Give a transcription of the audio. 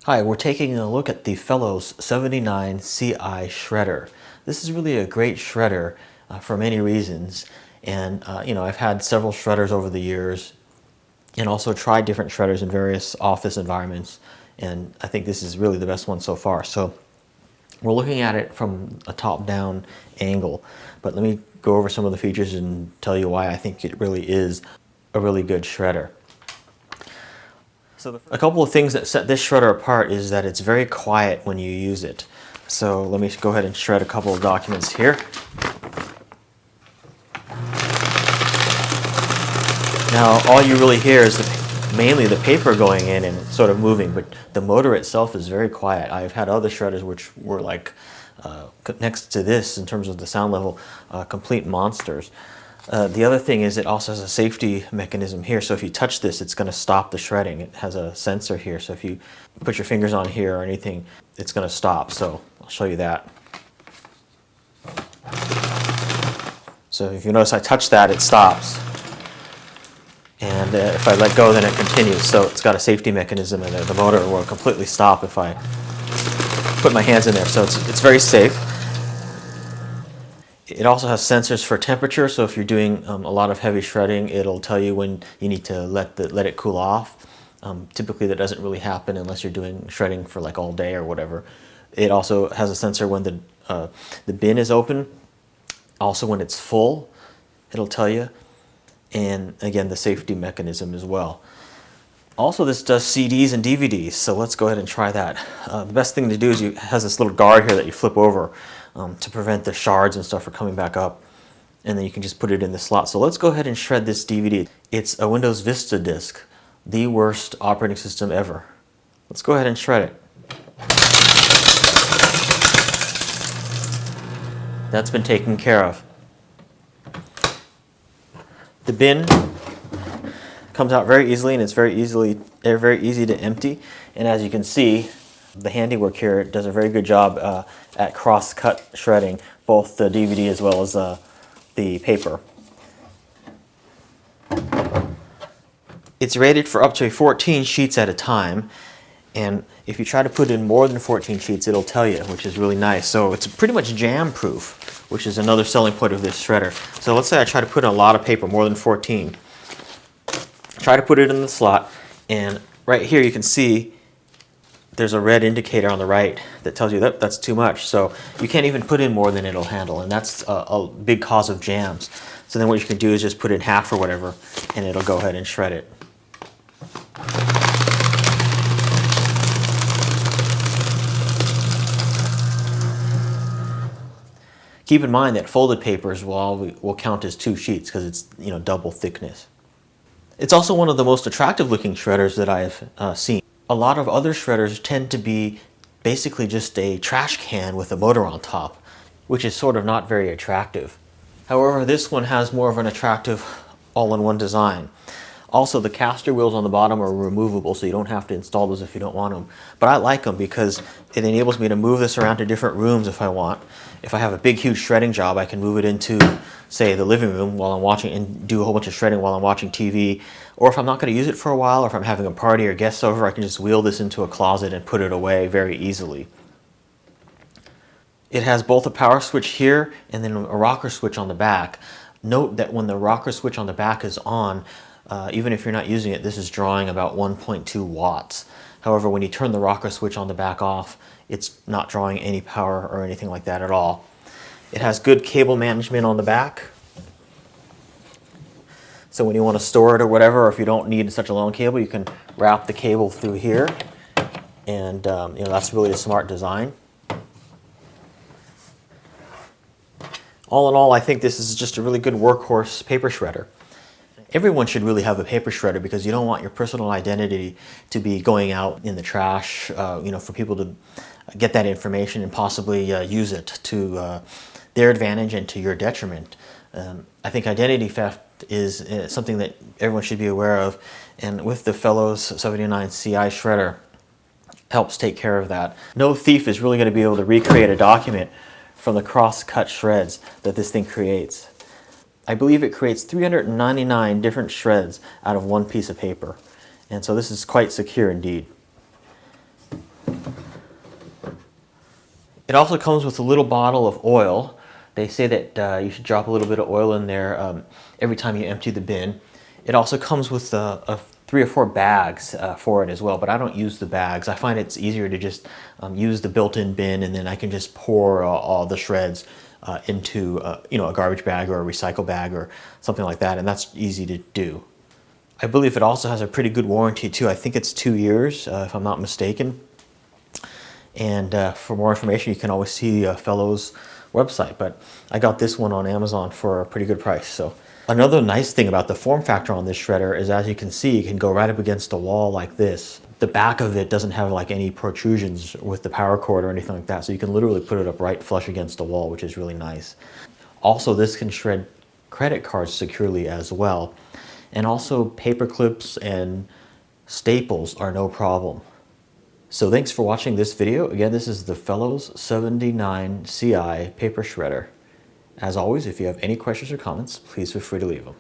Hi, we're taking a look at the Fellows 79 CI shredder. This is really a great shredder for many reasons. And I've had several shredders over the years and also tried different shredders in various office environments. And I think this is really the best one so far. So we're looking at it from a top-down angle. But let me go over some of the features and tell you why I think it really is a really good shredder. So a couple of things that set this shredder apart is that it's very quiet when you use it. So let me go ahead and shred a couple of documents here. Now all you really hear is mainly the paper going in and sort of moving, but the motor itself is very quiet. I've had other shredders which were like next to this in terms of the sound level, complete monsters. The other thing is it also has a safety mechanism here, so if you touch this it's going to stop the shredding. It has a sensor here, so if you put your fingers on here or anything it's going to stop. So I'll show you that. So if you notice I touch that, it stops, and if I let go then it continues. So it's got a safety mechanism and the motor will completely stop if I put my hands in there, so it's very safe. It also has sensors for temperature, so if you're doing a lot of heavy shredding, it'll tell you when you need to let it cool off. Typically that doesn't really happen unless you're doing shredding for like all day or whatever. It also has a sensor when the bin is open, also when it's full, it'll tell you, and again the safety mechanism as well. Also, this does CDs and DVDs, so let's go ahead and try that. The best thing to do is it has this little guard here that you flip over to prevent the shards and stuff from coming back up, and then you can just put it in the slot. So let's go ahead and shred this DVD. It's a Windows Vista disk, the worst operating system ever. Let's go ahead and shred it. That's been taken care of. The bin comes out very easily, and it's very easy to empty. And as you can see, the handiwork here does a very good job at cross-cut shredding both the DVD as well as the paper. It's rated for up to 14 sheets at a time, and if you try to put in more than 14 sheets it'll tell you, which is really nice. So it's pretty much jam-proof, which is another selling point of this shredder. So let's say I try to put in a lot of paper, more than 14. Try to put it in the slot, and right here you can see there's a red indicator on the right that tells you that that's too much. So you can't even put in more than it'll handle, and that's a big cause of jams. So then what you can do is just put in half or whatever, and it'll go ahead and shred it. Keep in mind that folded papers will count as 2 sheets because it's double thickness. It's also one of the most attractive looking shredders that I've seen. A lot of other shredders tend to be basically just a trash can with a motor on top, which is sort of not very attractive. However, this one has more of an attractive all-in-one design. Also, the caster wheels on the bottom are removable, so you don't have to install those if you don't want them. But I like them because it enables me to move this around to different rooms if I want. If I have a big, huge shredding job, I can move it into, say, the living room while I'm watching, and do a whole bunch of shredding while I'm watching TV. Or if I'm not going to use it for a while, or if I'm having a party or guests over, I can just wheel this into a closet and put it away very easily. It has both a power switch here and then a rocker switch on the back. Note that when the rocker switch on the back is on, even if you're not using it, this is drawing about 1.2 watts. However, when you turn the rocker switch on the back off, it's not drawing any power or anything like that at all. It has good cable management on the back. So when you want to store it or whatever, or if you don't need such a long cable, you can wrap the cable through here. And that's really a smart design. All in all, I think this is just a really good workhorse paper shredder. Everyone should really have a paper shredder because you don't want your personal identity to be going out in the trash, for people to get that information and possibly use it to their advantage and to your detriment. I think identity theft is something that everyone should be aware of, and with the Fellows 79 CI shredder helps take care of that. No thief is really going to be able to recreate a document from the cross-cut shreds that this thing creates. I believe it creates 399 different shreds out of one piece of paper, and so this is quite secure indeed. It also comes with a little bottle of oil. They say that you should drop a little bit of oil in there every time you empty the bin. It also comes with 3 or 4 bags for it as well, but I don't use the bags. I find it's easier to just use the built-in bin, and then I can just pour all the shreds into a garbage bag or a recycle bag or something like that, and that's easy to do. I believe it also has a pretty good warranty too. I think it's 2 years, if I'm not mistaken. And for more information, you can always see Fellows' website. But I got this one on Amazon for a pretty good price. So another nice thing about the form factor on this shredder is, as you can see, it can go right up against a wall like this. The back of it doesn't have like any protrusions with the power cord or anything like that. So you can literally put it up right flush against the wall, which is really nice. Also, this can shred credit cards securely as well. And also paper clips and staples are no problem. So thanks for watching this video. Again, this is the Fellows 79 CI paper shredder. As always, if you have any questions or comments, please feel free to leave them.